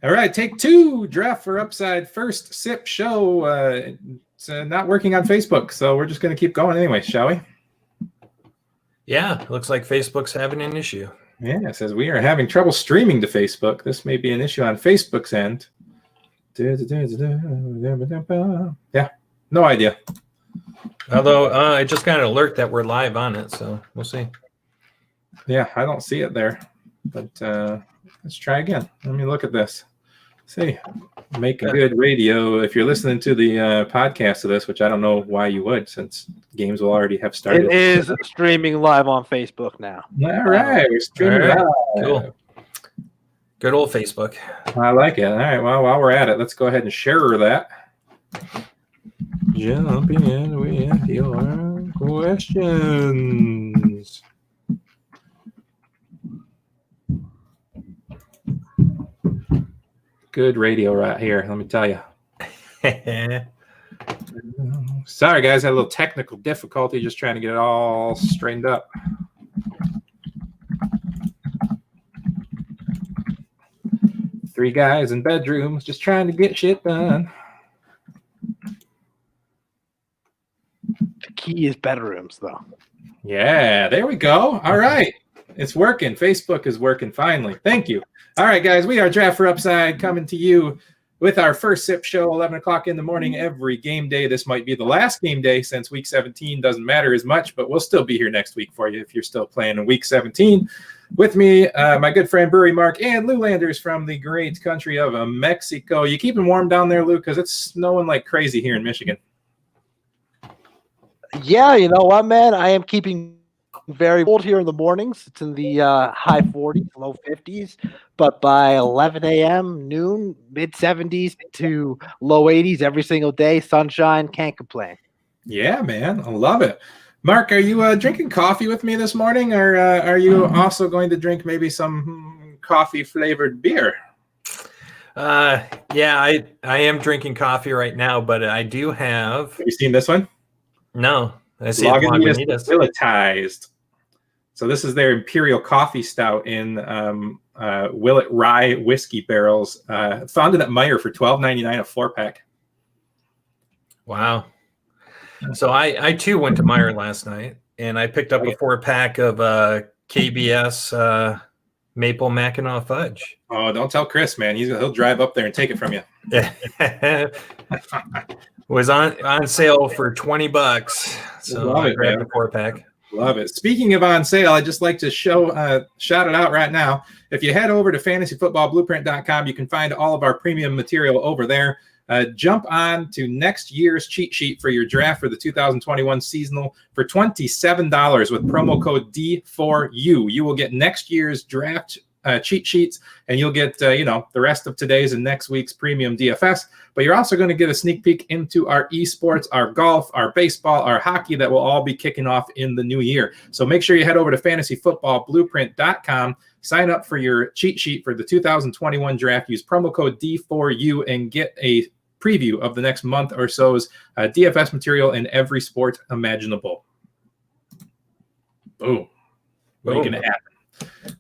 All right, take two. Draft for Upside. First sip show. It's not working on Facebook, so we're just going to keep going anyway, shall we? Yeah, looks like Facebook's having an issue. Yeah, it says we are having trouble streaming to Facebook. This may be an issue on Facebook's end. Yeah, no idea. Although I just got an alert that we're live on it, so we'll see. Yeah, I don't see it there, but let's try again. Let me look at this. See, make a good radio. If you're listening to the podcast of this, which I don't know why you would, since games will already have started. It is streaming live on Facebook now. All right, we're streaming live. Cool. Good old Facebook. I like it. All right, well, while we're at it, let's go ahead and share that. Jump in with your questions. Good radio right here, let me tell you. Sorry, guys, had a little technical difficulty just trying to get it all straightened up. Three guys in bedrooms just trying to get shit done. The key is bedrooms, though. Yeah, there we go. All right. It's working. Facebook is working finally. Thank you. All right, guys, we are Draft for Upside coming to you with our first sip show, 11 o'clock in the morning every game day. This might be the last game day since week 17 doesn't matter as much, but we'll still be here next week for you if you're still playing in week 17. With me, my good friend Brewery Mark and Lou Landers from the great country of Mexico. You keeping warm down there, Lou, because it's snowing like crazy here in Michigan. Yeah, you know what, man? I am keeping very cold here in the mornings. It's in the high 40s, low 50s. But by 11 a.m., noon, mid-70s to low 80s every single day. Sunshine, can't complain. Yeah, man. I love it. Mark, are you drinking coffee with me this morning, or are you also going to drink maybe some coffee-flavored beer? Yeah, I am drinking coffee right now, but I do have... Have you seen this one? No. I see Lagunitas Willetized. So this is their Imperial Coffee Stout in Willet Rye whiskey barrels. Found it at Meijer for $12.99 a 4-pack. Wow. So I too went to Meijer last night, and I picked up a 4-pack of KBS Maple Mackinac Fudge. Oh, don't tell Chris, man. He'll drive up there and take it from you. Was on sale for $20, so I grabbed a 4-pack. Love it. Speaking of on sale, I'd just like to shout it out right now. If you head over to fantasyfootballblueprint.com, you can find all of our premium material over there. Jump on to next year's cheat sheet for your draft for the 2021 seasonal for $27 with promo code D4U. You will get next year's draft cheat sheets, and you'll get the rest of today's and next week's premium DFS. But you're also going to get a sneak peek into our esports, our golf, our baseball, our hockey that will all be kicking off in the new year. So make sure you head over to fantasyfootballblueprint.com, sign up for your cheat sheet for the 2021 draft, use promo code D4U, and get a preview of the next month or so's DFS material in every sport imaginable. Boom. Making it happen.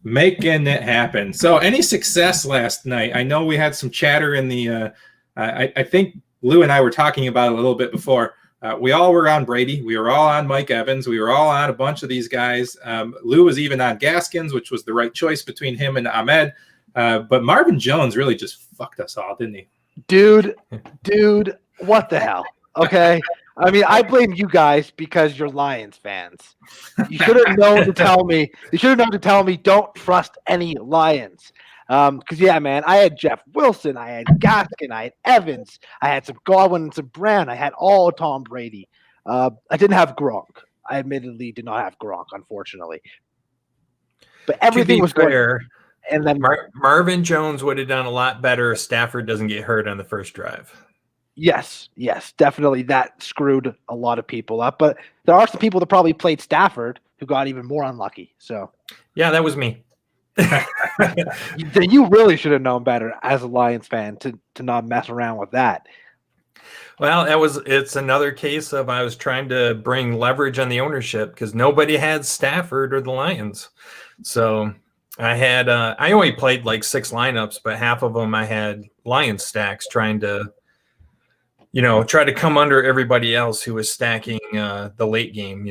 Making it happen. So any success last night? I know we had some chatter in the I think Lou and I were talking about it a little bit before. We all were on Brady. We were all on Mike Evans. We were all on a bunch of these guys. Lou was even on Gaskins, which was the right choice between him and Ahmed. But Marvin Jones really just fucked us all, didn't he? Dude, what the hell? Okay. I mean, I blame you guys because you're Lions fans. You should have known to tell me. You should have known to tell me don't trust any Lions. Because, yeah, man, I had Jeff Wilson. I had Gaskin. I had Evans. I had some Godwin and some Brown. I had all Tom Brady. I didn't have Gronk. I admittedly did not have Gronk, unfortunately. But everything was fair. Good. And then Marvin Jones would have done a lot better if Stafford doesn't get hurt on the first drive. Yes, definitely. That screwed a lot of people up. But there are some people that probably played Stafford who got even more unlucky. So, yeah, that was me. Then you really should have known better as a Lions fan to not mess around with that. Well, it's another case of I was trying to bring leverage on the ownership because nobody had Stafford or the Lions. So I only played like 6 lineups, but half of them I had Lions stacks trying to, try to come under everybody else who was stacking the late game,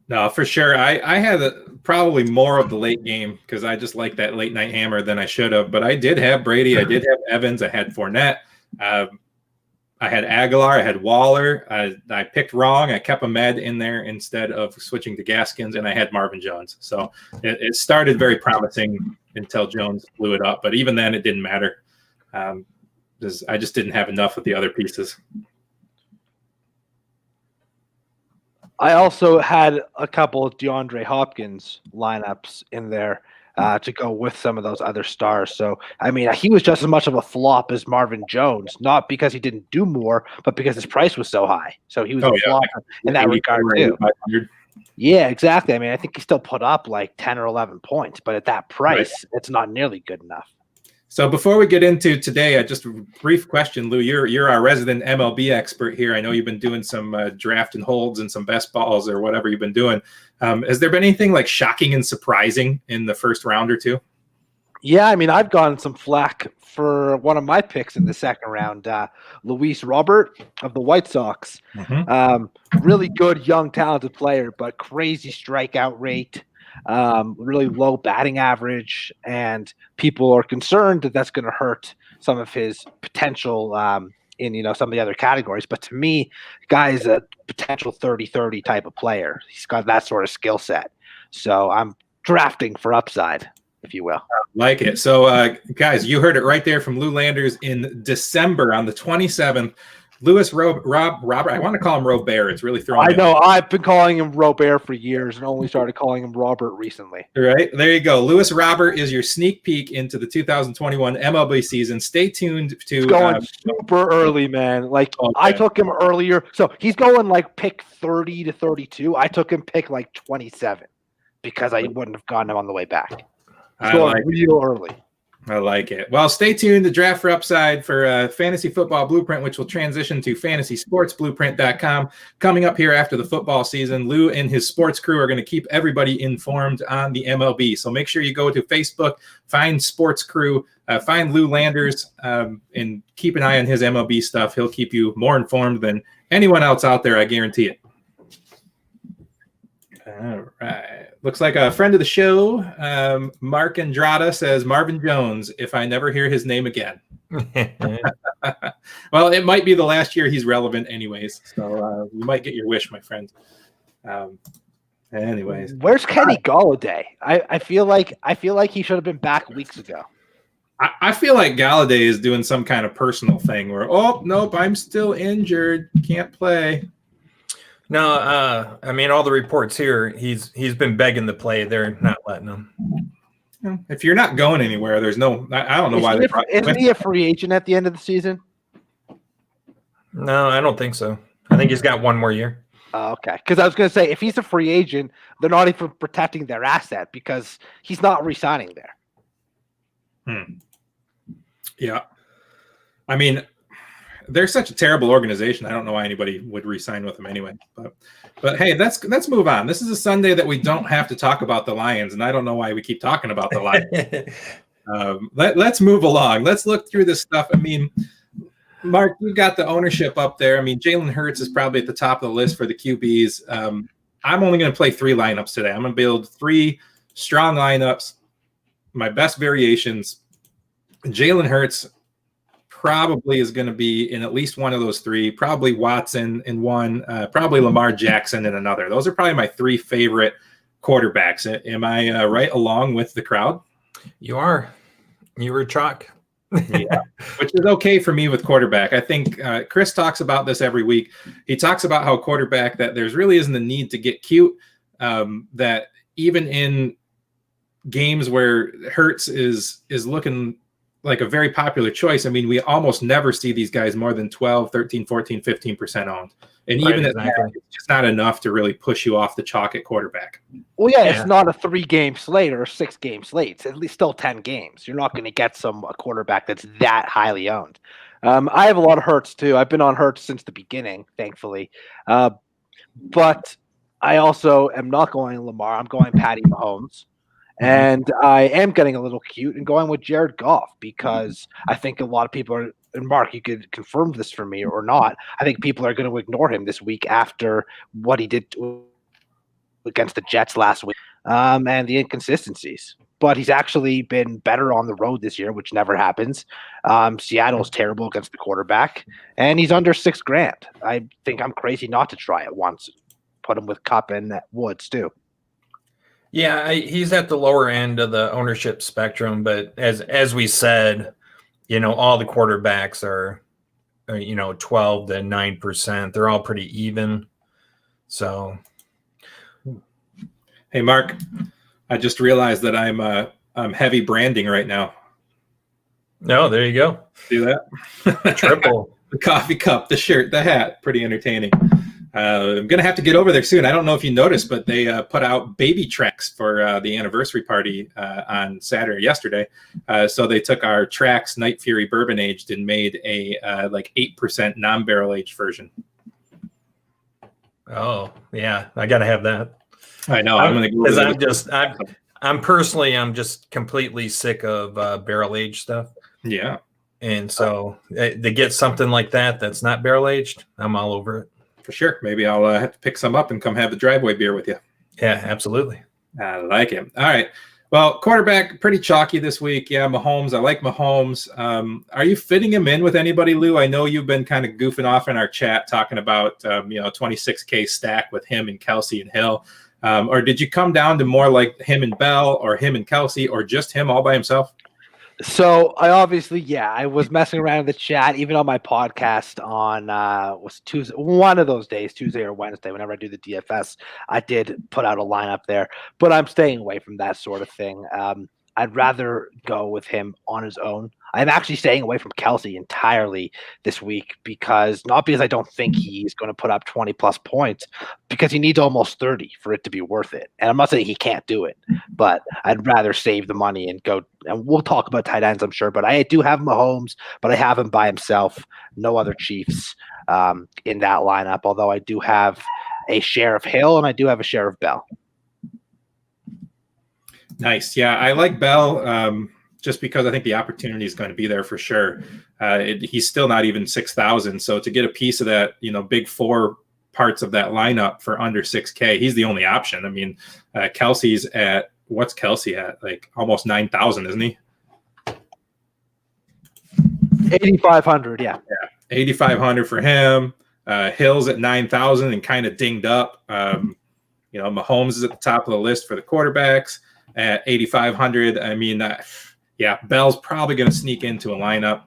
No, for sure. I had probably more of the late game because I just like that late night hammer than I should have. But I did have Brady. I did have Evans. I had Fournette. I had Aguilar. I had Waller. I picked wrong. I kept Ahmed in there instead of switching to Gaskins, and I had Marvin Jones. So it started very promising until Jones blew it up. But even then, it didn't matter because I just didn't have enough of the other pieces. I also had a couple of DeAndre Hopkins lineups in there to go with some of those other stars. So, I mean, he was just as much of a flop as Marvin Jones, not because he didn't do more, but because his price was so high. So he was a flop in that regard too. Yeah, exactly. I mean, I think he still put up like 10 or 11 points, but at that price, it's not nearly good enough. So before we get into today, just a brief question, Lou. You're our resident MLB expert here. I know you've been doing some draft and holds and some best balls or whatever you've been doing. Has there been anything like shocking and surprising in the first round or two? Yeah, I mean, I've gotten some flack for one of my picks in the second round, Luis Robert of the White Sox. Really good, young, talented player, but crazy strikeout rate. Really low batting average, and people are concerned that that's going to hurt some of his potential in some of the other categories. But to me, guy is a potential 30-30 type of player. He's got that sort of skill set. So I'm drafting for upside, if you will. Like it. So guys, you heard it right there from Lou Landers in December on the 27th. Louis Robert, I want to call him Robert. It's really throwing me. I know. I've been calling him Robert for years and only started calling him Robert recently. Right. There you go. Louis Robert is your sneak peek into the 2021 MLB season. Stay tuned to he's going super early, man. Like I took him earlier. So he's going like pick 30 to 32. I took him pick like 27 because I wouldn't have gotten him on the way back. He's going real early. I like it. Well, stay tuned to Draft for Upside for Fantasy Football Blueprint, which will transition to FantasySportsBlueprint.com. Coming up here after the football season, Lou and his sports crew are going to keep everybody informed on the MLB. So make sure you go to Facebook, find Sports Crew, find Lou Landers, and keep an eye on his MLB stuff. He'll keep you more informed than anyone else out there, I guarantee it. All right. Looks like a friend of the show, Mark Andrada, says Marvin Jones, if I never hear his name again. Well, it might be the last year he's relevant anyways. So you might get your wish, my friend. Anyways. Where's Kenny Galladay? I feel like he should have been back weeks ago. I feel like Galladay is doing some kind of personal thing where, oh, nope, I'm still injured. Can't play. No, I mean, all the reports here, he's been begging to play. They're not letting him. If you're not going anywhere, there's no. I don't know why. Isn't he a free agent at the end of the season? No, I don't think so. I think he's got one more year. Okay, because I was going to say, if he's a free agent, they're not even protecting their asset because he's not re-signing there. Yeah. I mean, they're such a terrible organization. I don't know why anybody would re-sign with them anyway. But hey, let's move on. This is a Sunday that we don't have to talk about the Lions, and I don't know why we keep talking about the Lions. Let's move along. Let's look through this stuff. I mean, Mark, you've got the ownership up there. I mean, Jalen Hurts is probably at the top of the list for the QBs. I'm only going to play 3 lineups today. I'm going to build 3 strong lineups, my best variations. Jalen Hurts probably is going to be in at least one of those 3, probably Watson in one, probably Lamar Jackson in another. Those are probably my 3 favorite quarterbacks. Am I right along with the crowd? You are. You were chalk. Yeah, which is okay for me with quarterback. I think Chris talks about this every week. He talks about how quarterback that there's really isn't the need to get cute, that even in games where Hurts is looking like a very popular choice. I mean, we almost never see these guys more than 12, 13, 14, 15% owned. And even at that, it's just not enough to really push you off the chalk at quarterback. Well, yeah, it's not a 3-game slate or a 6-game slate. It's at least still 10 games. You're not going to get a quarterback that's that highly owned. I have a lot of Hurts, too. I've been on Hurts since the beginning, thankfully. But I also am not going Lamar. I'm going Patty Mahomes. And I am getting a little cute and going with Jared Goff because I think a lot of people are, and Mark, you could confirm this for me or not. I think people are going to ignore him this week after what he did against the Jets last week and the inconsistencies. But he's actually been better on the road this year, which never happens. Seattle's terrible against the quarterback, and he's under $6,000. I think I'm crazy not to try it once. Put him with Kupp and Woods too. Yeah, he's at the lower end of the ownership spectrum, but as we said, all the quarterbacks are 12 to 9%. They're all pretty even. So, hey, Mark, I just realized that I'm heavy branding right now. No, there you go. See that? Triple. The coffee cup, the shirt, the hat. Pretty entertaining. I'm going to have to get over there soon. I don't know if you noticed, but they put out baby tracks for the anniversary party on yesterday. So they took our tracks Night Fury bourbon aged and made a 8% non-barrel aged version. Oh, yeah. I got to have that. I know. I'm going to go because I'm just completely sick of barrel aged stuff. Yeah. And so to get something like that's not barrel aged, I'm all over it. For sure. Maybe I'll have to pick some up and come have the driveway beer with you. Yeah, absolutely. I like it. All right. Well, quarterback, pretty chalky this week. Yeah, Mahomes. I like Mahomes. Are you fitting him in with anybody, Lou? I know you've been kind of goofing off in our chat talking about, 26K stack with him and Kelsey and Hill. Or did you come down to more like him and Bell or him and Kelsey or just him all by himself? So I was messing around in the chat, even on my podcast on was Tuesday, one of those days, Tuesday or Wednesday, whenever I do the DFS, I did put out a lineup there, but I'm staying away from that sort of thing. I'd rather go with him on his own. I'm actually staying away from Kelsey entirely this week not because I don't think he's going to put up 20 plus points, because he needs almost 30 for it to be worth it. And I'm not saying he can't do it, but I'd rather save the money and go. And we'll talk about tight ends, I'm sure, but I do have Mahomes, but I have him by himself. No other Chiefs in that lineup, although I do have a share of Hill and I do have a share of Bell. Nice. Yeah, I like Bell just because I think the opportunity is going to be there for sure. He's still not even 6,000. So to get a piece of that, big four parts of that lineup for under 6K, he's the only option. I mean, Kelsey's at, what's Kelsey at? Like almost 9,000, isn't he? 8,500, yeah. 8,500 for him. Hill's at 9,000 and kind of dinged up. Mahomes is at the top of the list for the quarterbacks at 8,500. I mean, Bell's probably going to sneak into a lineup.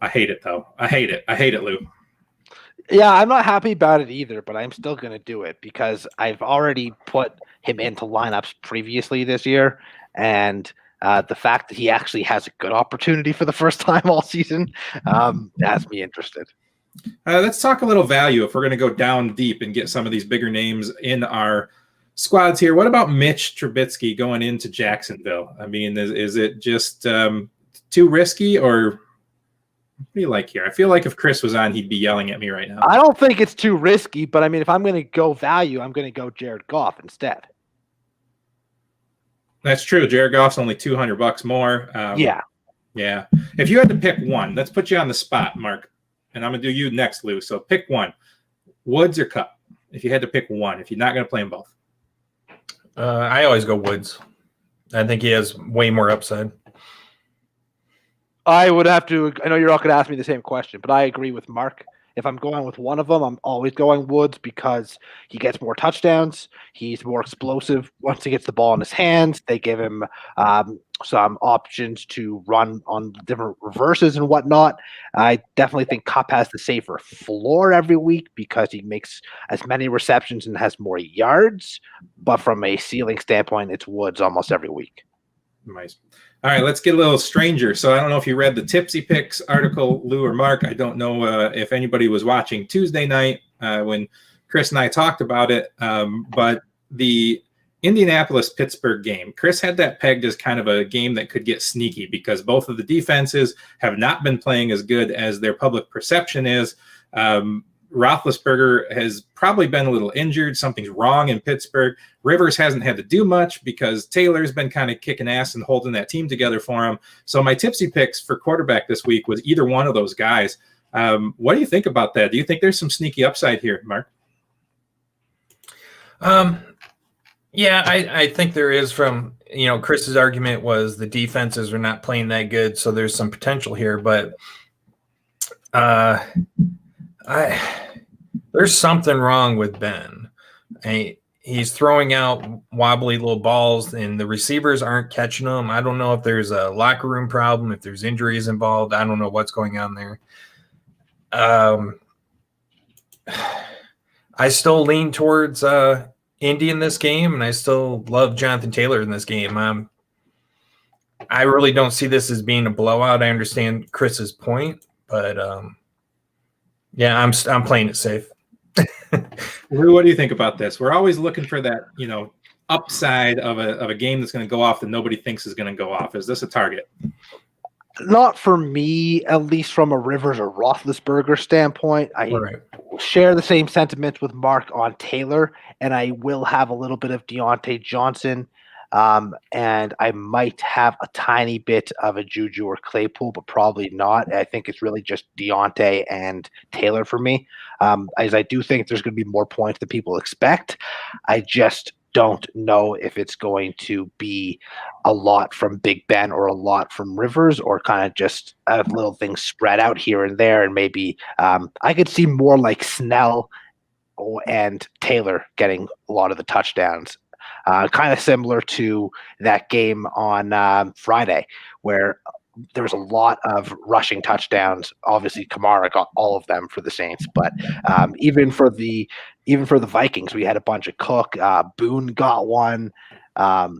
I hate it, though. I hate it, Lou. Yeah, I'm not happy about it either, but I'm still going to do it because I've already put him into lineups previously this year, and the fact that he actually has a good opportunity for the first time all season has me interested. Let's talk a little value if we're going to go down deep and get some of these bigger names in our squads here. What about Mitch Trubisky going into Jacksonville? I mean, is it just too risky, or what do you like here? I feel like if Chris was on, he'd be yelling at me right now. I don't think it's too risky, but I mean, if I'm going to go value, I'm going to go Jared Goff instead. That's true. Jared Goff's only $200 more. Yeah. If you had to pick one, let's put you on the spot, Mark, and I'm going to do you next, Lou. So pick one, Woods or Kupp. If you had to pick one, if you're not going to play them both. I always go Woods. I think he has way more upside. I would have to. I know you're not going to ask me the same question, but I agree with Mark. If I'm going with one of them, I'm always going Woods because he gets more touchdowns. He's more explosive once he gets the ball in his hands. They give him some options to run on different reverses and whatnot. I definitely think Kupp has the safer floor every week because he makes as many receptions and has more yards. But from a ceiling standpoint, it's Woods almost every week. Nice. All right, let's get a little stranger. So I don't know if you read the Tipsy Picks article, Lou or Mark. I don't know if anybody was watching Tuesday night when Chris and I talked about it. But the Indianapolis-Pittsburgh game, Chris had that pegged as kind of a game that could get sneaky because both of the defenses have not been playing as good as their public perception is. Roethlisberger has probably been a little injured. Something's wrong in Pittsburgh. Rivers hasn't had to do much because Taylor's been kind of kicking ass and holding that team together for him. So my tipsy picks for quarterback this week was either one of those guys. What do you think about that? Do you think there's some sneaky upside here, Mark? Yeah, I think there is. From Chris's argument was the defenses are not playing that good, so there's some potential here. But there's something wrong with Ben. He's throwing out wobbly little balls, and the receivers aren't catching them. I don't know if there's a locker room problem, if there's injuries involved. I don't know what's going on there. I still lean towards Indy in this game, and I still love Jonathan Taylor in this game. I really don't see this as being a blowout. I understand Chris's point, but yeah, I'm playing it safe. Lou, what do you think about this? We're always looking for that, upside of a game that's going to go off that nobody thinks is going to go off. Is this a target? Not for me, at least from a Rivers or Roethlisberger standpoint. I share the same sentiments with Mark on Taylor, and I will have a little bit of Deontay Johnson, and I might have a tiny bit of a Juju or Claypool, but probably not. I think it's really just Deontay and Taylor for me, as I do think there's going to be more points than people expect. I just don't know if it's going to be a lot from Big Ben or a lot from Rivers, or kind of just little things spread out here and there. And maybe I could see more like Snell and Taylor getting a lot of the touchdowns. Kind of similar to that game on Friday where there was a lot of rushing touchdowns. Obviously, Kamara got all of them for the Saints, but even for the Vikings, we had a bunch of Cook. Boone got one. I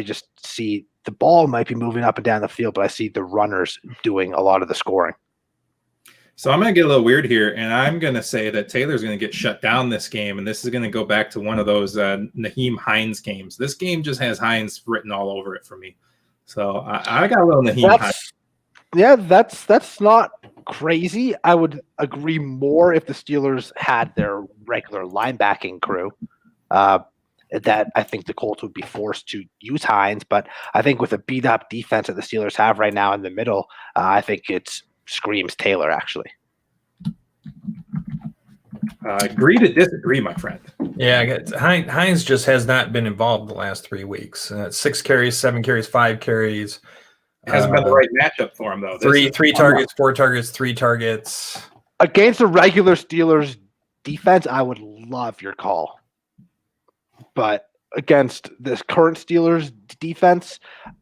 just see the ball might be moving up and down the field, but I see the runners doing a lot of the scoring. So I'm going to get a little weird here, and I'm going to say that Taylor's going to get shut down this game, and this is going to go back to one of those Nyheim Hines games. This game just has Hines written all over it for me. So I got a little Nyheim Hines. Yeah, that's not crazy. I would agree more if the Steelers had their regular linebacking crew. That I think the Colts would be forced to use Hines, but I think with a beat-up defense that the Steelers have right now in the middle, I think it screams Taylor, actually. Agree to disagree, my friend. Yeah, Hines just has not been involved the last 3 weeks. 6 carries, 7 carries, 5 carries. Hasn't been the right matchup for him, though. Three targets, 4 targets, 3 targets. Against the regular Steelers defense, I would love your call. But against this current Steelers defense,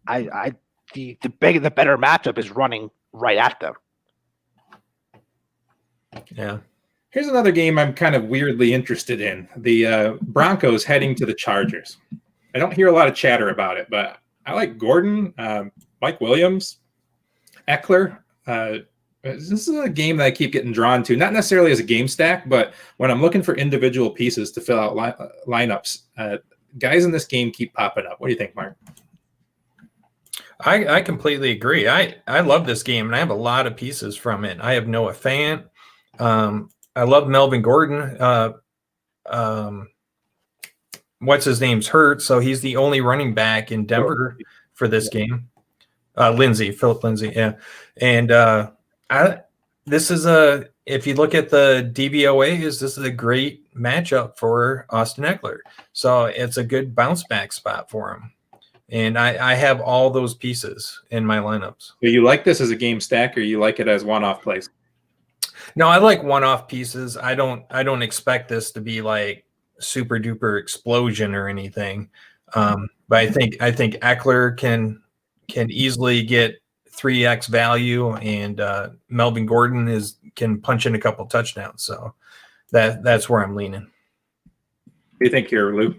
the better matchup is running right at them. Yeah. Here's another game I'm kind of weirdly interested in. The Broncos heading to the Chargers. I don't hear a lot of chatter about it, but I like Gordon, Mike Williams, Eckler. This is a game that I keep getting drawn to, not necessarily as a game stack, but when I'm looking for individual pieces to fill out lineups, guys in this game keep popping up. What do you think, Mark? I completely agree. I love this game, and I have a lot of pieces from it. I have Noah Fant. I love Melvin Gordon. What's his name's hurt, so he's the only running back in Denver for this game. Philip Lindsay, yeah. And this is if you look at the DVOAs, this is a great matchup for Austin Eckler. So it's a good bounce back spot for him. And I have all those pieces in my lineups. Do you like this as a game stack, or you like it as one-off plays? No, I like one-off pieces. I don't expect this to be like super duper explosion or anything. But I think Eckler can easily get 3x value, and Melvin Gordon can punch in a couple touchdowns. So that's where I'm leaning. What do you think here, Lou?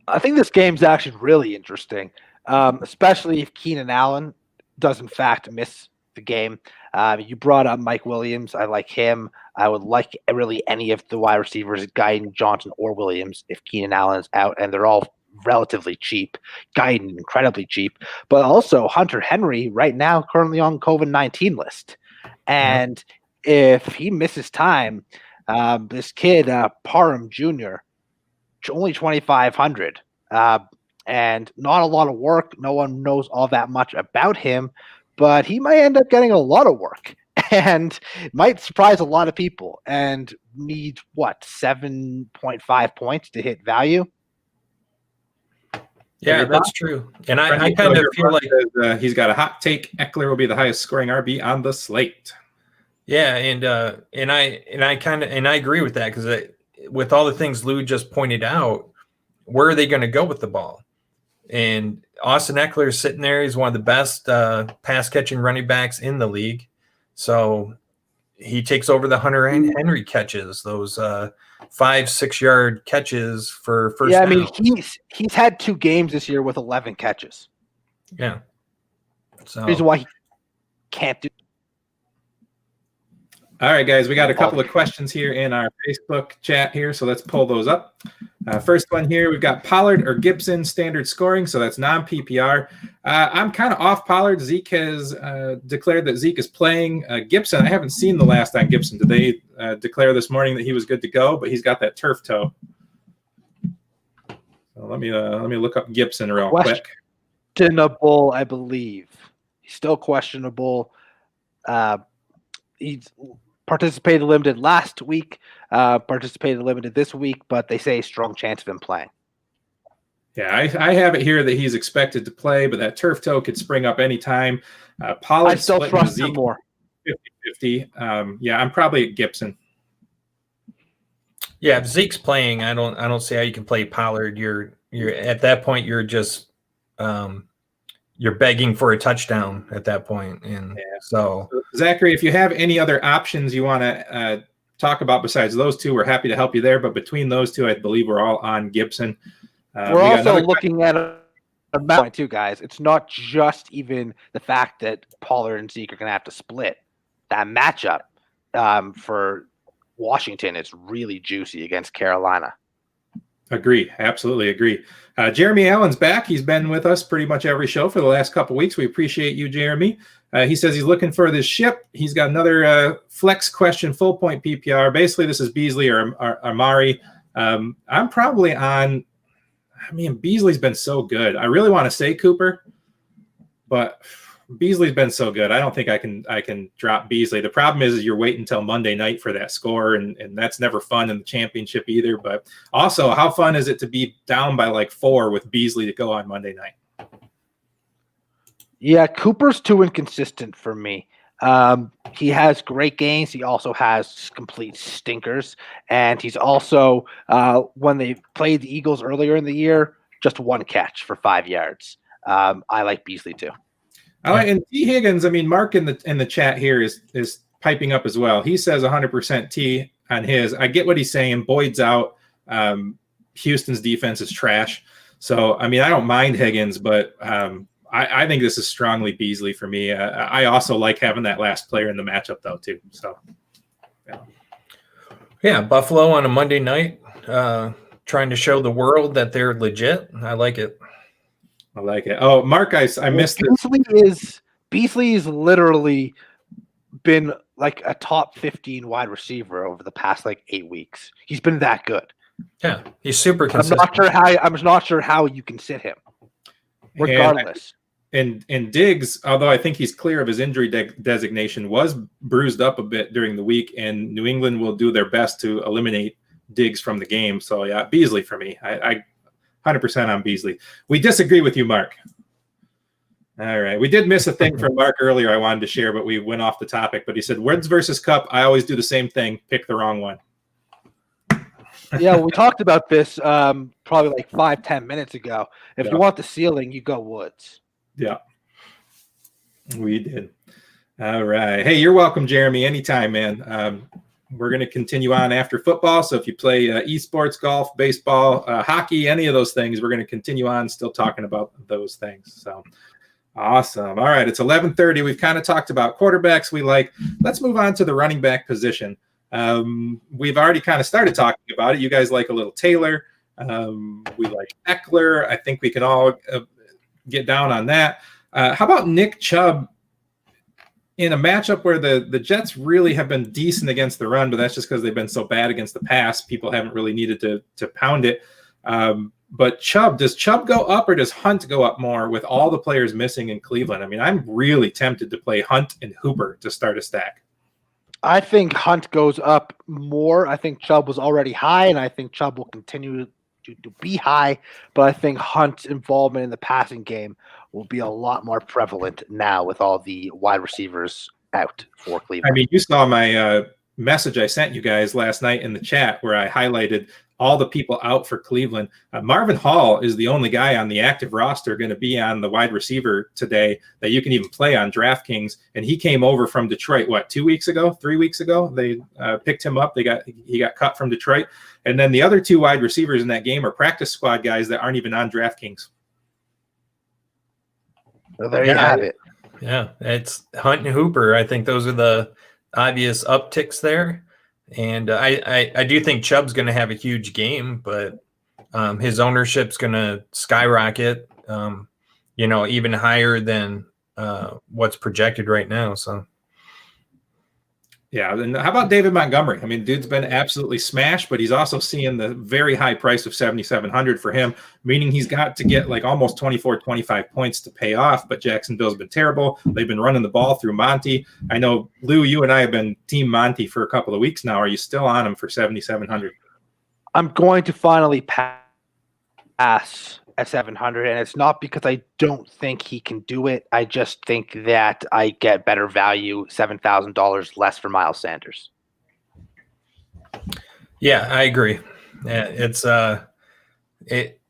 I think this game's actually really interesting, especially if Keenan Allen does in fact miss the game. You brought up Mike Williams. I like him. I would like really any of the wide receivers, Guyton, Johnson, or Williams, if Keenan Allen's out, and they're all relatively cheap. Guyton incredibly cheap, but also Hunter Henry right now currently on COVID-19 list. And if he misses time, This kid, Parham Jr., only 2,500, and not a lot of work. No one knows all that much about him, but he might end up getting a lot of work and might surprise a lot of people and need 7.5 points to hit value. Yeah, that's true. And I kind of feel like he's got a hot take. Eckler will be the highest scoring RB on the slate. Yeah, and I agree with that, because with all the things Lou just pointed out, where are they going to go with the ball? And Austin Eckler is sitting there. He's one of the best pass catching running backs in the league. So he takes over the Hunter Henry catches, those 5-6 yard catches for first down. I mean, he's had 2 games this year with 11 catches. Yeah. So reason why he can't do. All right, guys, we got a couple of questions here in our Facebook chat here, so let's pull those up. First one here, we've got Pollard or Gibson standard scoring, so that's non-PPR. I'm kind of off Pollard. Zeke has declared that Zeke is playing. Gibson, I haven't seen the last on Gibson. Did they declare this morning that he was good to go? But he's got that turf toe. So let me look up Gibson real quick. Questionable, I believe. He's still questionable. He's participated limited last week, participated limited this week, but they say strong chance of him playing. Yeah, I have it here that he's expected to play, but that turf toe could spring up anytime. Pollard, I still trust him more. 50-50. Yeah, I'm probably at Gibson. Yeah, if Zeke's playing, I don't see how you can play Pollard. You're at that point, you're just you're begging for a touchdown at that point. And so Zachary, if you have any other options you want to talk about besides those two, we're happy to help you there. But between those two, I believe we're all on Gibson. We're also looking at a point too, guys. It's not just even the fact that Pollard and Zeke are going to have to split. That matchup for Washington is really juicy against Carolina. Agree. Absolutely agree. Jeremy Allen's back. He's been with us pretty much every show for the last couple of weeks. We appreciate you, Jeremy. He says he's looking for this ship. He's got another flex question, full point PPR. Basically, this is Beasley or Amari. I'm probably on. I mean, Beasley's been so good. I really want to say Cooper, but Beasley's been so good. I don't think I can drop Beasley. The problem is you're waiting until Monday night for that score, and that's never fun in the championship either. But also, how fun is it to be down by like 4 with Beasley to go on Monday night? Yeah, Cooper's too inconsistent for me. He has great games. He also has complete stinkers. And he's also, when they played the Eagles earlier in the year, just 1 catch for 5 yards. I like Beasley too. And T. Higgins, I mean, Mark in the chat here is piping up as well. He says 100% T on his. I get what he's saying. Boyd's out. Houston's defense is trash. So, I mean, I don't mind Higgins, but I think this is strongly Beasley for me. I also like having that last player in the matchup, though, too. So, yeah, Buffalo on a Monday night, trying to show the world that they're legit. I like it. I like it. Oh, Mark, I missed this. Beasley is literally been like a top 15 wide receiver over the past 8 weeks. He's been that good. Yeah, he's super consistent. I'm not sure how you can sit him, regardless. And Diggs, although I think he's clear of his injury designation, was bruised up a bit during the week, and New England will do their best to eliminate Diggs from the game. So yeah, Beasley for me. I 100% on Beasley. We disagree with you, Mark. All right. We did miss a thing from Mark earlier I wanted to share, but we went off the topic. But he said, Woods versus Cup, I always do the same thing. Pick the wrong one. Yeah, we talked about this probably 5-10 minutes ago. If you want the ceiling, you go Woods. Yeah, we did. All right. Hey, you're welcome, Jeremy. Anytime, man. We're going to continue on after football. So if you play esports, golf, baseball, hockey, any of those things, we're going to continue on still talking about those things. So awesome. All right. It's 11:30. We've kind of talked about quarterbacks we like. Let's move on to the running back position. We've already kind of started talking about it. You guys like a little Taylor. We like Eckler. I think we can all get down on that. How about Nick Chubb in a matchup where the Jets really have been decent against the run, but that's just because they've been so bad against the pass. People haven't really needed to pound it. But does Chubb go up or does Hunt go up more with all the players missing in Cleveland? I mean, I'm really tempted to play Hunt and Hooper to start a stack. I think Hunt goes up more. I think Chubb was already high, and I think Chubb will continue to be high. But I think Hunt's involvement in the passing game will be a lot more prevalent now with all the wide receivers out for Cleveland. I mean, you saw my message I sent you guys last night in the chat where I highlighted all the people out for Cleveland. Marvin Hall is the only guy on the active roster going to be on the wide receiver today that you can even play on DraftKings. And he came over from Detroit, 3 weeks ago? They picked him up. He got cut from Detroit. And then the other 2 wide receivers in that game are practice squad guys that aren't even on DraftKings. So there you have it. Yeah, it's Hunt and Hooper. I think those are the obvious upticks there. And I do think Chubb's going to have a huge game, but his ownership's going to skyrocket, even higher than what's projected right now. So, yeah. And how about David Montgomery? I mean, dude's been absolutely smashed, but he's also seeing the very high price of $7,700 for him, meaning he's got to get like almost 24, 25 points to pay off. But Jacksonville's been terrible. They've been running the ball through Monty. I know, Lou, you and I have been Team Monty for a couple of weeks now. Are you still on him for 7,700? I'm going to finally pass at 700, and it's not because I don't think he can do it. I just think that I get better value, $7,000 less for Miles Sanders. Yeah, I agree. It's at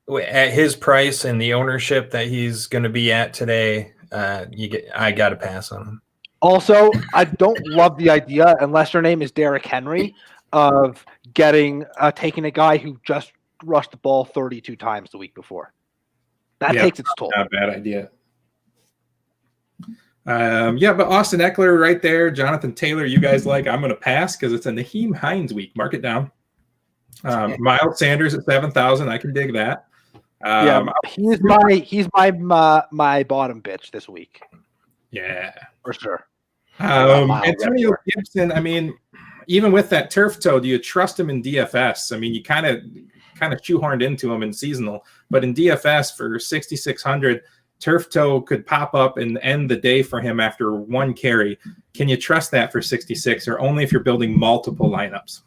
his price and the ownership that he's going to be at today. I got to pass on him. Also, I don't love the idea, unless your name is Derrick Henry, of taking a guy who just rushed the ball 32 times the week before. That takes its toll. Not a bad idea. But Austin Eckler right there, Jonathan Taylor, you guys like. I'm going to pass because it's a Naheem Hines week. Mark it down. Miles Sanders at 7,000. I can dig that. He's my bottom bitch this week. Yeah, for sure. Antonio Gibson. I mean, even with that turf toe, do you trust him in DFS? I mean, you kind of shoehorned into him in seasonal, but in DFS for 6,600, turf toe could pop up and end the day for him after one carry. Can you trust that for 66, or only if you're building multiple lineups?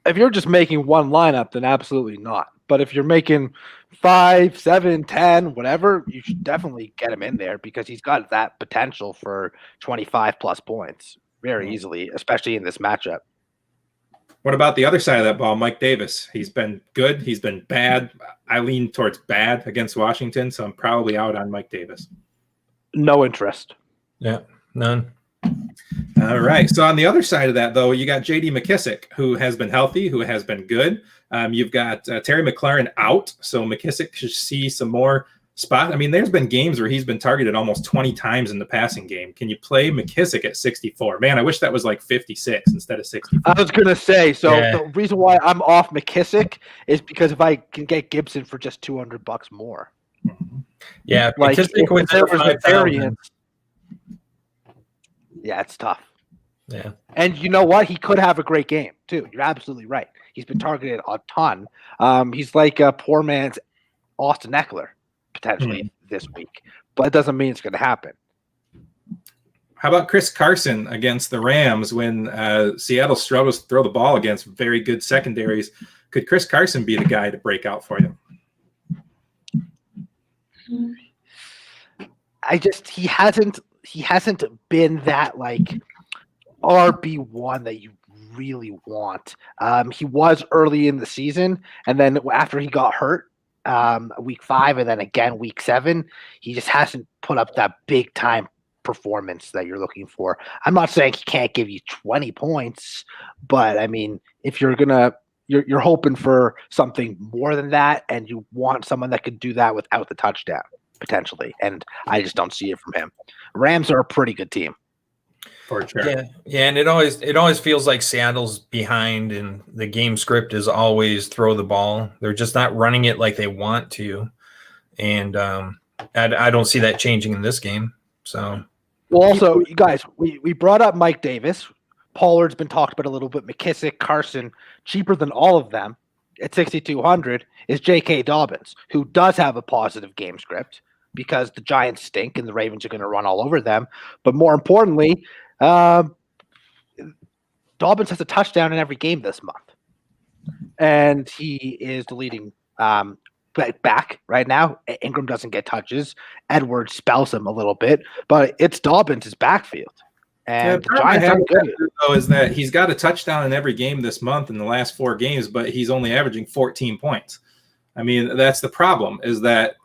If you're just making one lineup, then absolutely not. But if you're making 5, 7, 10, whatever, you should definitely get him in there because he's got that potential for 25 plus points very easily, especially in this matchup. What about the other side of that ball, Mike Davis? He's been good. He's been bad. I lean towards bad against Washington, so I'm probably out on Mike Davis. No interest. Yeah, none. All right. So on the other side of that, though, you got J.D. McKissick, who has been healthy, who has been good. You've got Terry McLaurin out, so McKissick should see some more spot. I mean, there's been games where he's been targeted almost 20 times in the passing game. Can you play McKissick at 64? Man, I wish that was like 56 instead of 64. I was going to say, the reason why I'm off McKissick is because if I can get Gibson for just $200 more. Yeah, like McKissick if there was a variance. Yeah, it's tough. Yeah. And you know what? He could have a great game, too. You're absolutely right. He's been targeted a ton. He's like a poor man's Austin Eckler, potentially this week. But it doesn't mean it's going to happen. How about Chris Carson against the Rams when Seattle struggles to throw the ball against very good secondaries? Could Chris Carson be the guy to break out for you? He hasn't been that like RB1 that you really want. He was early in the season, and then after he got hurt week 5 and then again week 7, he just hasn't put up that big time performance that you're looking for. I'm not saying he can't give you 20 points, but I mean, if you're you're hoping for something more than that, and you want someone that could do that without the touchdown potentially, and I just don't see it from him. Rams are a pretty good team. For sure. Yeah, and it always feels like Seattle's behind, and the game script is always throw the ball. They're just not running it like they want to, and I don't see that changing in this game. So Well, also, you guys, we brought up Mike Davis. Pollard's been talked about a little bit. McKissick, Carson, cheaper than all of them at 6,200 is J.K. Dobbins, who does have a positive game script because the Giants stink and the Ravens are going to run all over them. But more importantly, Dobbins has a touchdown in every game this month. And he is the leading back right now. Ingram doesn't get touches. Edwards spells him a little bit, but it's Dobbins' backfield. And the Giants aren't good. Though, is that he's got a touchdown in every game this month in the last 4 games, but he's only averaging 14 points. I mean, that's the problem, is that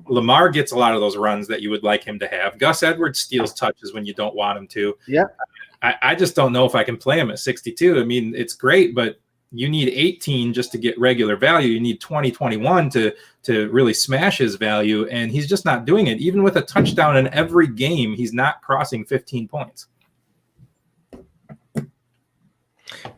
Lamar gets a lot of those runs that you would like him to have. Gus Edwards steals touches when you don't want him to. Yeah. I just don't know if I can play him at 62. I mean, it's great, but you need 18 just to get regular value. You need 20, 21 to really smash his value, and he's just not doing it. Even with a touchdown in every game, he's not crossing 15 points.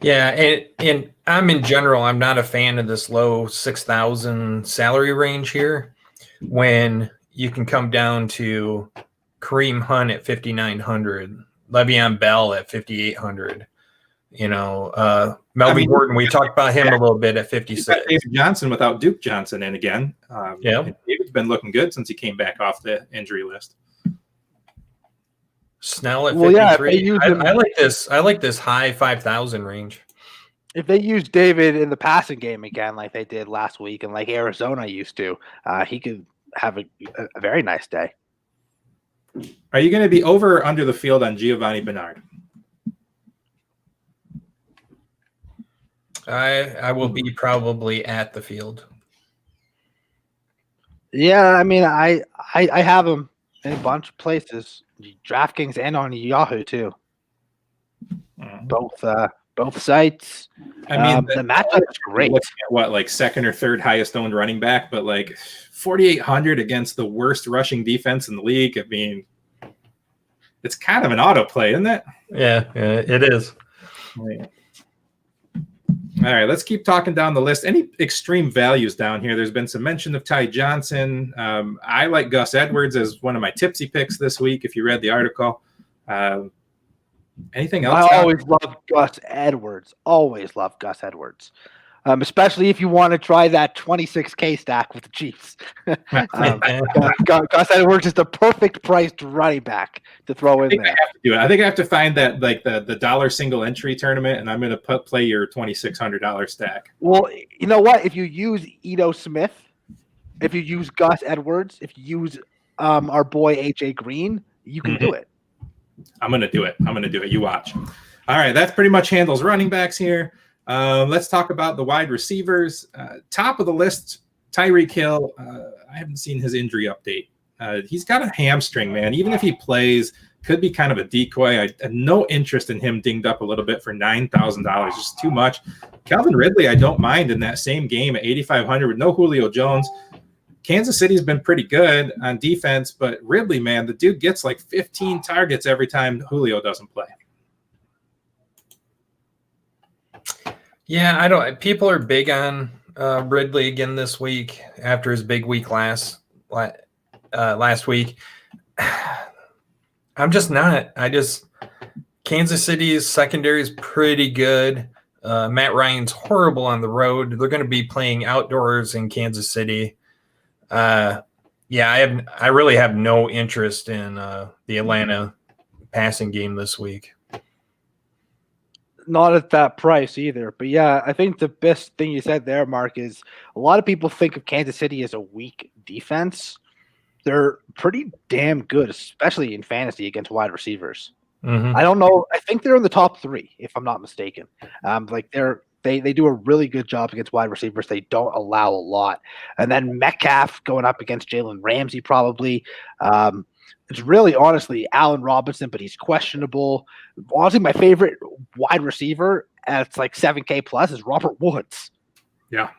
Yeah, and I'm in general, I'm not a fan of this low 6,000 salary range here when you can come down to Kareem Hunt at 5,900, Le'Veon Bell at 5,800. Melvin Gordon, we talked about him a little bit at 56. David Johnson without Duke Johnson in again. Yeah, David's been looking good since he came back off the injury list. Snell at 53. Yeah, I like this high 5,000 range. If they use David in the passing game again, like they did last week, and like Arizona used to, he could have a very nice day. Are you going to be over or under the field on Giovanni Bernard? I will be probably at the field. Yeah, I mean, I have him in a bunch of places, DraftKings and on Yahoo too. Both sites. I mean, the matchup is great. What, like second or third highest owned running back, but like 4,800 against the worst rushing defense in the league. I mean, it's kind of an auto play, isn't it? Yeah, it is. Right. All right, let's keep talking down the list. Any extreme values down here? There's been some mention of Ty Johnson. I like Gus Edwards as one of my tipsy picks this week, if you read the article. Anything else? I always love Gus Edwards. Always love Gus Edwards. Especially if you want to try that 26K stack with the Chiefs. Gus Edwards is the perfect priced running back to throw in there. I have to do it. I think I have to find that like the dollar single entry tournament, and I'm going to play your $2,600 stack. Well, you know what? If you use Ito Smith, if you use Gus Edwards, if you use our boy AJ Green, you can do it. I'm going to do it. You watch. All right, that's pretty much handles running backs here. Let's talk about the wide receivers. Top of the list, Tyreek Hill. I haven't seen his injury update. He's got a hamstring, man. Even if he plays, could be kind of a decoy. I have no interest in him dinged up a little bit for $9,000. Just too much. Calvin Ridley, I don't mind in that same game at 8,500 with no Julio Jones. Kansas City's been pretty good on defense, but Ridley, man, the dude gets like 15 targets every time Julio doesn't play. Yeah, I don't. People are big on Ridley again this week after his big week last week. I'm just not. Kansas City's secondary is pretty good. Matt Ryan's horrible on the road. They're going to be playing outdoors in Kansas City. I really have no interest in the Atlanta passing game this week. Not at that price either. But yeah, I think the best thing you said there, Mark, is a lot of people think of Kansas City as a weak defense. They're pretty damn good, especially in fantasy against wide receivers. Mm-hmm. I don't know. I think they're in the top 3, if I'm not mistaken. They do a really good job against wide receivers. They don't allow a lot. And then Metcalf going up against Jalen Ramsey probably. It's really, honestly, Allen Robinson, but he's questionable. Honestly, my favorite wide receiver at like 7K plus is Robert Woods. Yeah.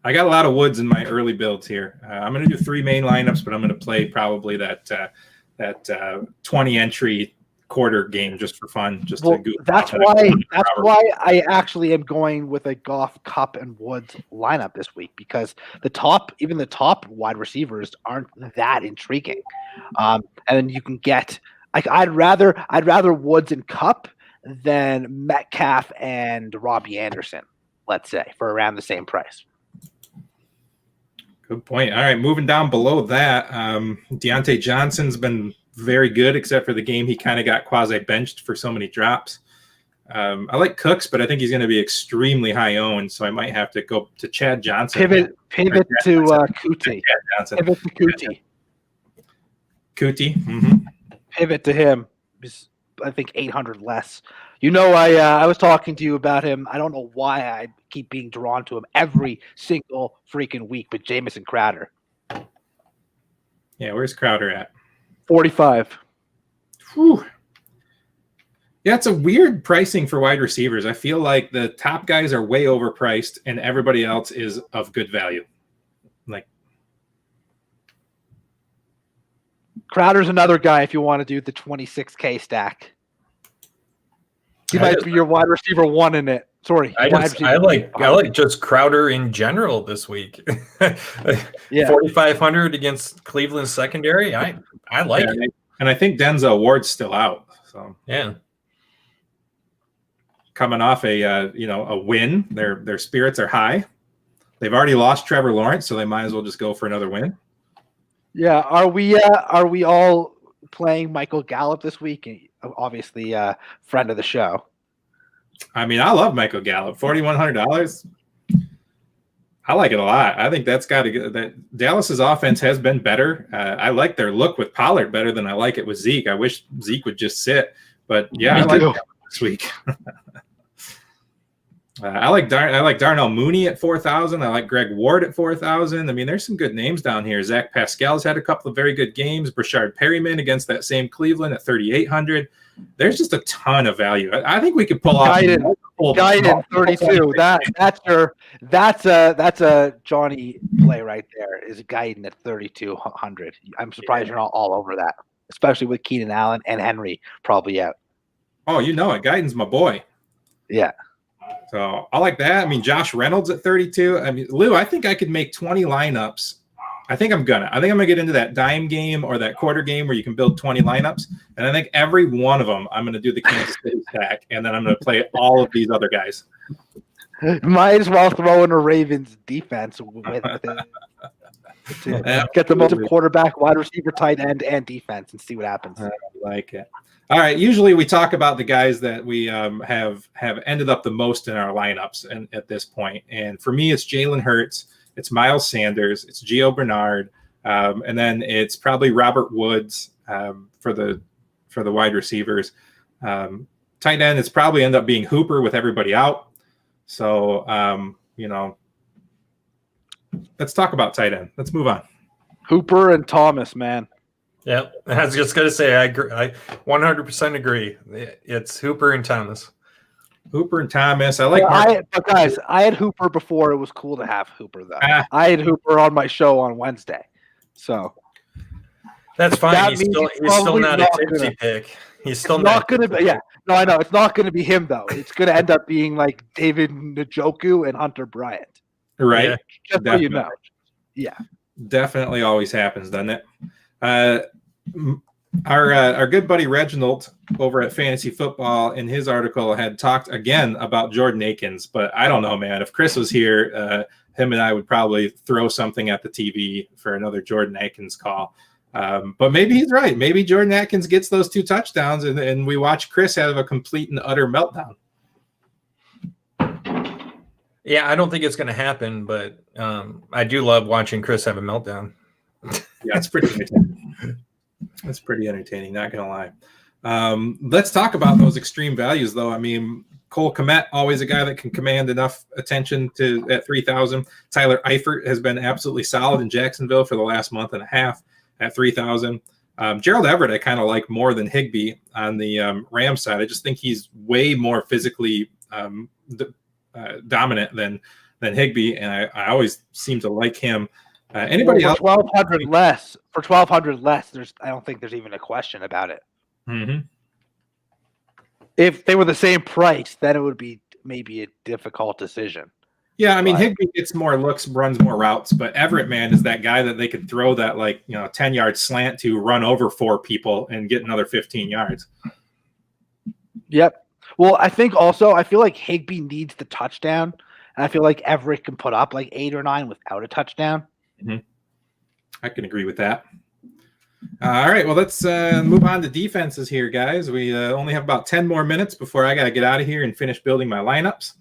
I got a lot of Woods in my early builds here. I'm going to do 3 main lineups, but I'm going to play probably that 20 entry quarter game just for fun. That's why I actually am going with a Goff, Kupp, and Woods lineup this week, because even the top wide receivers aren't that intriguing. And then you can get Like I'd rather Woods and Cup than Metcalf and Robbie Anderson, let's say, for around the same price. Good point. All right, moving down below that, Deontay Johnson's been very good, except for the game he kind of got quasi-benched for so many drops. I like Cooks, but I think he's going to be extremely high owned, so I might have to go to Chad Johnson. Pivot to Kuti. Pivot to Kuti. Kuti. Mm-hmm. Pivot to him. He's, I think, 800 less. I was talking to you about him. I don't know why I keep being drawn to him every single freaking week, but Jamison Crowder. Yeah, where's Crowder at? 45. Whew. Yeah, it's a weird pricing for wide receivers. I feel like the top guys are way overpriced and everybody else is of good value. Like Crowder's another guy if you want to do the 26K stack. He might be your wide receiver one in it. Sorry. I like just Crowder in general this week. Yeah. 4,500 against Cleveland secondary. I like it. And I think Denzel Ward's still out. So yeah. Coming off a win. Their spirits are high. They've already lost Trevor Lawrence, so they might as well just go for another win. Yeah. Are we all playing Michael Gallup this week? Obviously, friend of the show. I mean, I love Michael Gallup. $4,100. I like it a lot. I think that's got to get that. Dallas's offense has been better. I like their look with Pollard better than I like it with Zeke. I wish Zeke would just sit, but yeah, I like Gallup this week. I like Darnell Mooney at 4,000. I like Greg Ward at 4,000. I mean, there's some good names down here. Zach Pascal's had a couple of very good games. Brashard Perryman against that same Cleveland at 3,800. There's just a ton of value. I think we could pull off. Guided 32. That's a Johnny play right there. Is Guided at 3,200. I'm surprised you're not all over that, especially with Keenan Allen and Henry probably out. Oh, you know it. Guidon's my boy. Yeah. So I like that. I mean, Josh Reynolds at 32. I mean, Lou, I think I could make 20 lineups. I think I'm gonna get into that dime game or that quarter game where you can build 20 lineups. And I think every one of them, I'm gonna do the Kansas City stack, and then I'm gonna play all of these other guys. Might as well throw in a Ravens defense with it. Get the most quarterback, wide receiver, tight end, and defense, and see what happens. I like it. All right. Usually we talk about the guys that we have ended up the most in our lineups and at this point. And for me, it's Jalen Hurts, it's Miles Sanders, it's Gio Bernard, and then it's probably Robert Woods for the wide receivers. Tight end, it's probably end up being Hooper with everybody out. So let's talk about tight end. Let's move on. Hooper and Thomas, man. Yeah, I was just going to say, I agree. I 100% agree. It's Hooper and Thomas. Hooper and Thomas. I like. But guys, I had Hooper before it was cool to have Hooper, though. I had Hooper on my show on Wednesday, so that's fine. He's still not a tipsy pick. He's still not going to be. Yeah, no, I know it's not going to be him though. It's going to end up being like David Njoku and Hunter Bryant. Right. Yeah. Just so you know. Yeah. Definitely always happens, doesn't it? Our good buddy Reginald over at Fantasy Football in his article had talked again about Jordan Akins, but I don't know, man. If Chris was here, him and I would probably throw something at the TV for another Jordan Akins call. But maybe he's right. Maybe Jordan Akins gets those 2 touchdowns and we watch Chris have a complete and utter meltdown. Yeah, I don't think it's going to happen, but I do love watching Chris have a meltdown. Yeah, it's pretty entertaining. It's pretty entertaining, not gonna lie. Let's talk about those extreme values, though. I mean, Cole Kmet, always a guy that can command enough attention at 3,000. Tyler Eifert has been absolutely solid in Jacksonville for the last month and a half at 3,000. Gerald Everett, I kind of like more than Higbee on the Rams side. I just think he's way more physically dominant than Higbee, and I always seem to like him. Anybody else? 1,200 less. For 1,200 less, I don't think there's even a question about it. Mm-hmm. If they were the same price, then it would be maybe a difficult decision. Yeah, I mean, Higbee gets more looks, runs more routes, but Everett, man, is that guy that they could throw that 10-yard slant to, run over 4 people and get another 15 yards. Yep. Well, I feel like Higbee needs the touchdown, and I feel like Everett can put up like 8 or 9 without a touchdown. Mm-hmm. I can agree with that. All right, well, let's move on to defenses here, guys. We only have about 10 more minutes before I got to get out of here and finish building my lineups.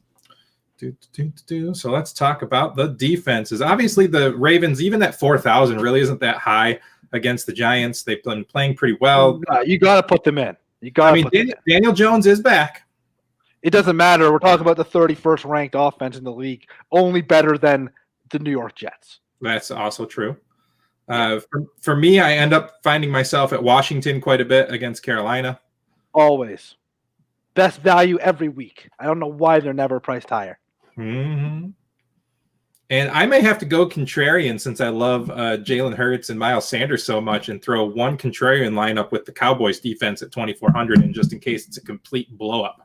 So let's talk about the defenses. Obviously, the Ravens, even at 4,000, really isn't that high against the Giants. They've been playing pretty well. You got to put them in. Daniel Jones is back. It doesn't matter. We're talking about the 31st ranked offense in the league, only better than the New York Jets. That's also true. For me, I end up finding myself at Washington quite a bit against Carolina. Always. Best value every week. I don't know why they're never priced higher. Mm-hmm. And I may have to go contrarian since I love Jalen Hurts and Miles Sanders so much and throw one contrarian lineup with the Cowboys defense at 2,400 and just in case it's a complete blow up.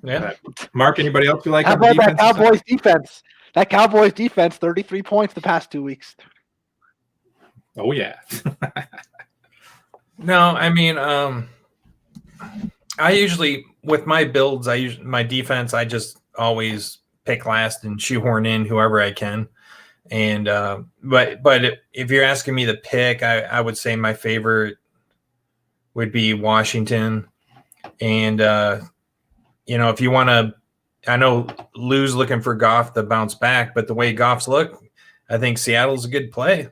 Yeah. Mark, anybody else you like? How about that Cowboys defense? That Cowboys defense, 33 points the past 2 weeks. Oh, yeah. No, I mean, I usually, with my builds, my defense, I just always pick last and shoehorn in whoever I can. And but if you're asking me to pick, I would say my favorite would be Washington. And if you want to, I know Lou's looking for Goff to bounce back, but the way Goff's look, I think Seattle's a good play.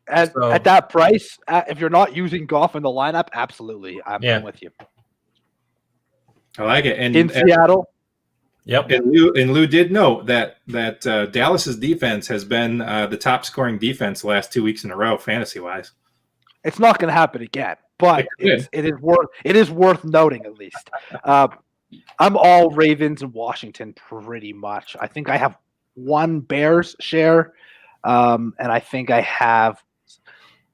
At that price, if you're not using Goff in the lineup, absolutely, I'm with you. I like it. And in Seattle, yep. And Lou did note that Dallas's defense has been the top scoring defense the last 2 weeks in a row, fantasy wise. It's not going to happen again, but it is worth noting at least. I'm all Ravens and Washington pretty much. I think I have one Bears share, and I think I have.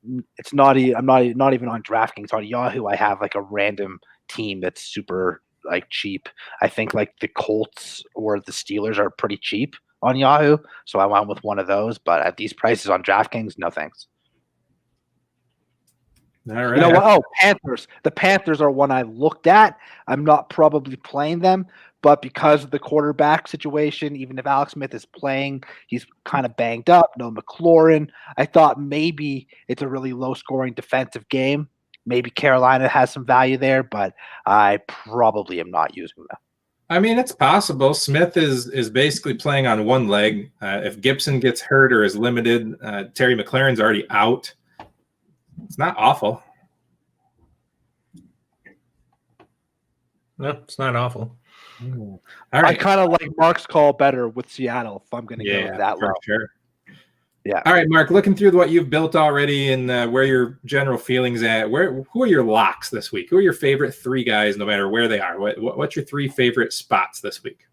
I'm not even on DraftKings. On Yahoo, I have like a random team that's super cheap. I think like the Colts or the Steelers are pretty cheap on Yahoo, so I went with one of those. But at these prices on DraftKings, no thanks. All right. You know what? Oh, Panthers. The Panthers are one I looked at. I'm not probably playing them, but because of the quarterback situation, even if Alex Smith is playing, he's kind of banged up. No McLaurin. I thought maybe it's a really low-scoring defensive game. Maybe Carolina has some value there, but I probably am not using them. I mean, it's possible. Smith is basically playing on one leg. If Gibson gets hurt or is limited, Terry McLaurin's already out. It's not awful. No, it's not awful. All right. I kind of like Mark's call better with Seattle if I'm going to go that low. Sure. Yeah. All right, Mark, looking through what you've built already and where your general feelings at, who are your locks this week? Who are your favorite 3 guys, no matter where they are? What's your 3 favorite spots this week?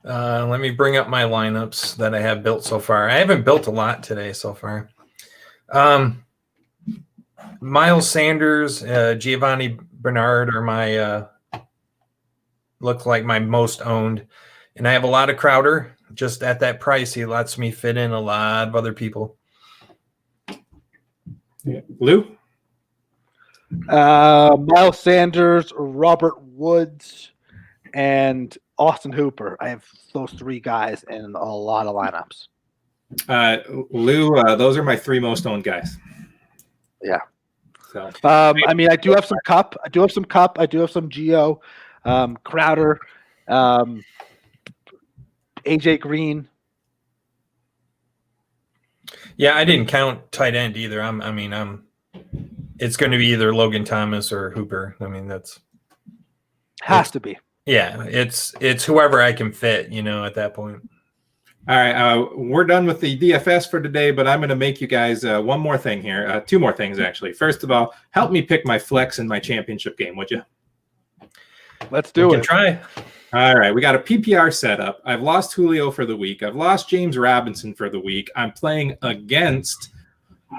Let me bring up my lineups that I have built so far. I haven't built a lot today so far. Miles Sanders, Giovanni Bernard are my look like my most owned, and I have a lot of Crowder. Just at that price, he lets me fit in a lot of other people. Yeah. Lou? Miles Sanders, Robert Woods, and Austin Hooper. I have those 3 guys in a lot of lineups. Lou, those are my 3 most owned guys. Yeah. So, I mean, I do have some Cup. I do have some Gio, Crowder, AJ Green. Yeah, I didn't count tight end either. It's going to be either Logan Thomas or Hooper. I mean, has to be. Yeah, it's whoever I can fit, at that point. All right, we're done with the DFS for today, but I'm going to make you guys one more thing here. 2 more things, actually. First of all, help me pick my flex in my championship game, would you? Let's do it. Try. All right, we got a PPR setup. I've lost Julio for the week. I've lost James Robinson for the week. I'm playing against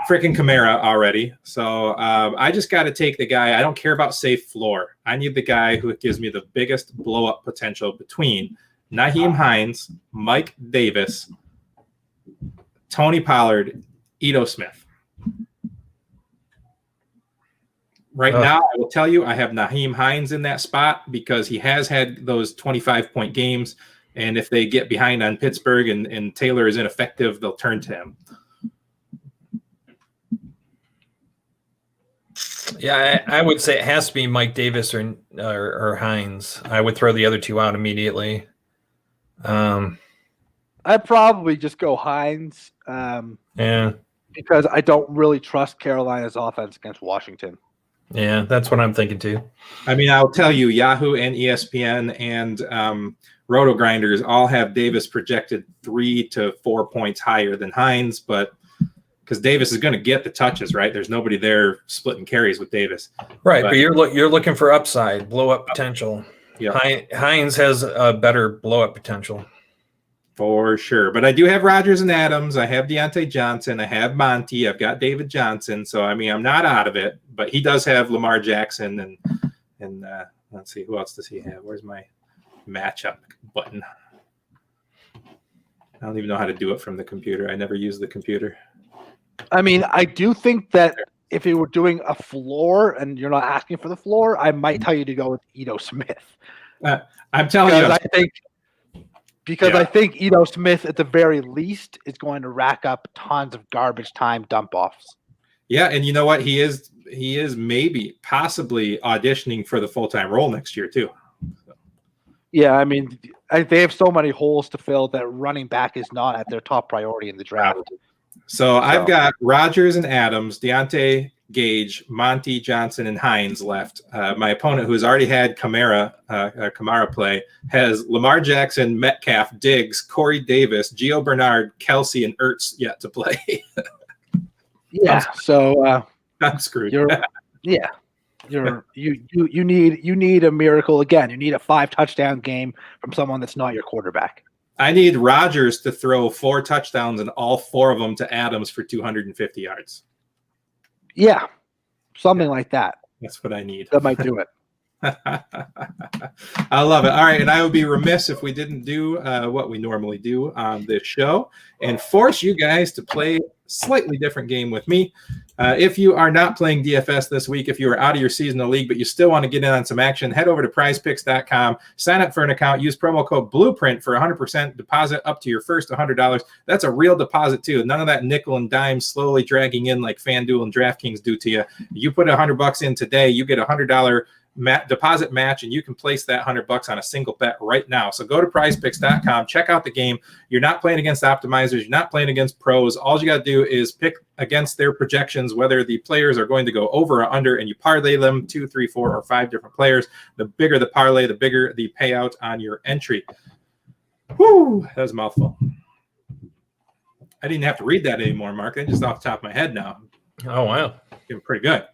freaking Kamara already. So I just got to take the guy. I don't care about safe floor. I need the guy who gives me the biggest blow up potential between Nyheim Hines, Mike Davis, Tony Pollard, Ito Smith. Right now, I will tell you, I have Nyheim Hines in that spot because he has had those 25-point games. And if they get behind on Pittsburgh and Taylor is ineffective, they'll turn to him. Yeah, I would say it has to be Mike Davis or Hines. I would throw the other two out immediately. I'd probably just go Hines. Yeah. Because I don't really trust Carolina's offense against Washington. Yeah, that's what I'm thinking too. I mean, I'll tell you, Yahoo and ESPN and Roto Grinders all have Davis projected 3 to 4 points higher than Hines, but because Davis is going to get the touches, right? There's nobody there splitting carries with Davis. Right, but you're looking for upside, blow up potential. Yeah, Hines has a better blow up potential. For sure. But I do have Rodgers and Adams. I have Deontay Johnson. I have Monty. I've got David Johnson. So, I mean, I'm not out of it. But he does have Lamar Jackson. And let's see, who else does he have? Where's my matchup button? I don't even know how to do it from the computer. I never use the computer. I mean, I do think that if you were doing a floor and you're not asking for the floor, I might tell you to go with Ito Smith. I'm telling you. I think Ito Smith, at the very least, is going to rack up tons of garbage time dump offs. Yeah, and you know what? He is possibly auditioning for the full-time role next year too. So. Yeah, I mean, they have so many holes to fill that running back is not at their top priority in the draft. So I've got Rodgers and Adams, Deontay, Gage, Monty, Johnson, and Hines left. My opponent, who has already had Kamara play, has Lamar Jackson, Metcalf, Diggs, Corey Davis, Gio Bernard, Kelsey, and Ertz yet to play. Yeah, so I'm screwed. You need a miracle again. You need a 5-touchdown game from someone that's not your quarterback. I need Rodgers to throw 4 touchdowns and all 4 of them to Adams for 250 yards. Yeah, something like that. That's what I need. That might do it. I love it. All right, and I would be remiss if we didn't do what we normally do on this show and force you guys to play a slightly different game with me. If you are not playing DFS this week, if you are out of your seasonal league, but you still want to get in on some action, head over to prizepicks.com, sign up for an account, use promo code Blueprint for 100% deposit up to your first $100. That's a real deposit too. None of that nickel and dime slowly dragging in like FanDuel and DraftKings do to you. You put $100 in today, you get $100 deposit match, and you can place that $100 on a single bet right now. So go to prizepicks.com, check out the game. You're not playing against optimizers, you're not playing against pros. All you got to do is pick against their projections, whether the players are going to go over or under, and you parlay them 2, 3, 4, or 5 different players. The bigger the parlay, the bigger the payout on your entry. Whoo, that was a mouthful. I didn't have to read that anymore, Mark. I just off the top of my head now. Oh, wow. Getting pretty good.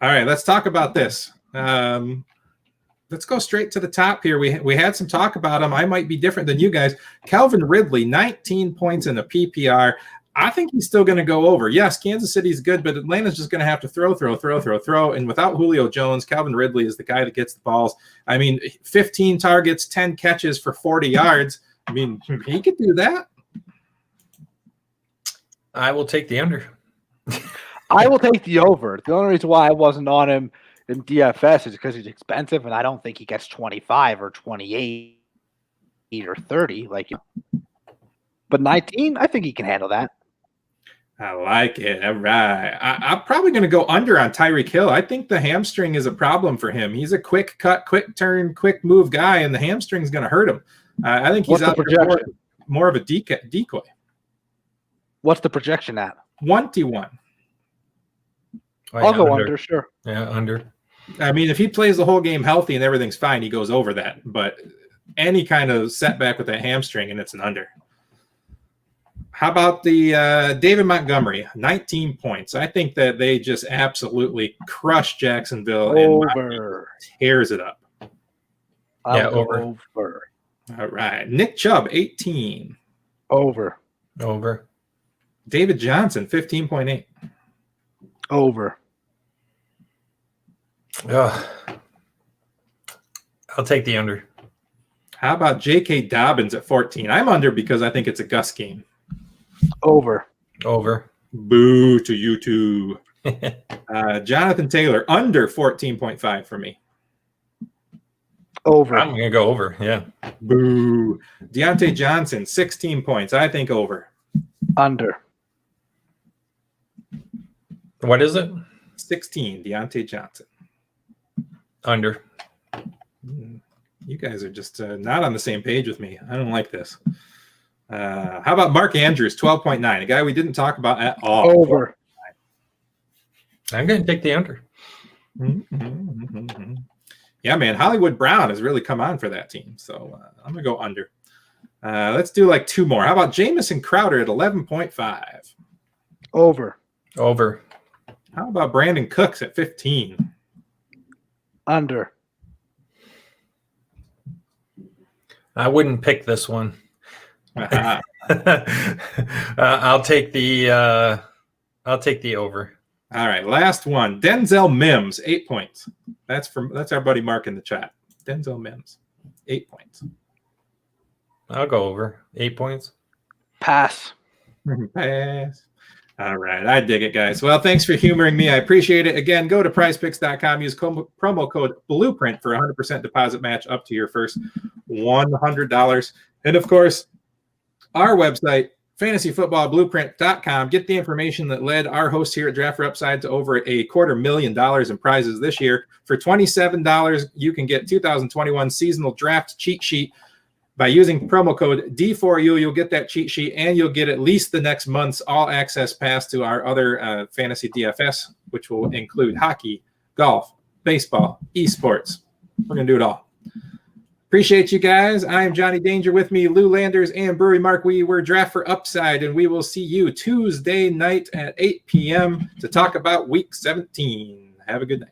All right, let's talk about this. Let's go straight to the top here. We had some talk about him. I might be different than you guys. Calvin Ridley, 19 points in the PPR. I think he's still going to go over. Yes, Kansas City's good, but Atlanta's just going to have to throw. And without Julio Jones, Calvin Ridley is the guy that gets the balls. I mean, 15 targets, 10 catches for 40 yards. I mean, he could do that. I will take the under. I will take the over. The only reason why I wasn't on him in DFS is because he's expensive, and I don't think he gets 25 or 28 or 30. But 19, I think he can handle that. I like it. All right. I'm probably going to go under on Tyreek Hill. I think the hamstring is a problem for him. He's a quick cut, quick turn, quick move guy, and the hamstring is going to hurt him. I think he's out there more of a decoy. What's the projection at? 1-1. I'll go under, sure. Yeah, under. I mean, if he plays the whole game healthy and everything's fine, he goes over that. But any kind of setback with that hamstring, and it's an under. How about the David Montgomery, 19 points? I think that they just absolutely crush Jacksonville and tears it up. Over. All right. Nick Chubb, 18. Over. Over. David Johnson, 15.8. Over. Ugh. I'll take the under. How about J.K. Dobbins at 14? I'm under because I think it's a Gus game. Over. Over. Boo to you two. Jonathan Taylor, under 14.5 for me. Over. I'm going to go over. Yeah. Boo. Deontay Johnson, 16 points. I think over. Under. What is it? 16, Deontay Johnson. Under. You guys are just not on the same page with me. I don't like this. How about Mark Andrews, 12.9, a guy we didn't talk about at all. Over. I'm going to take the under. Yeah, man. Hollywood Brown has really come on for that team. So I'm going to go under. Let's do like two more. How about Jamison Crowder at 11.5? Over. Over. How about Brandon Cooks at 15? Under. I wouldn't pick this one. I'll take the over. All right, last one. Denzel Mims, 8 points. That's our buddy Mark in the chat. Denzel Mims, 8 points. I'll go over. 8 points. Pass. Pass. All right, I dig it, guys. Well, thanks for humoring me. I appreciate it. Again, go to PrizePicks.com. Use promo code Blueprint for 100% deposit match up to your first $100. And of course, our website, fantasyfootballblueprint.com. Get the information that led our host here at Draft for Upside to over $250,000 in prizes this year. For $27, you can get 2021 seasonal draft cheat sheet. By using promo code D4U, you'll get that cheat sheet, and you'll get at least the next month's all-access pass to our other fantasy DFS, which will include hockey, golf, baseball, esports. We're going to do it all. Appreciate you guys. I am Johnny Danger, with me, Lou Landers and Brewery Mark. We're Draft for Upside, and we will see you Tuesday night at 8 p.m. to talk about Week 17. Have a good night.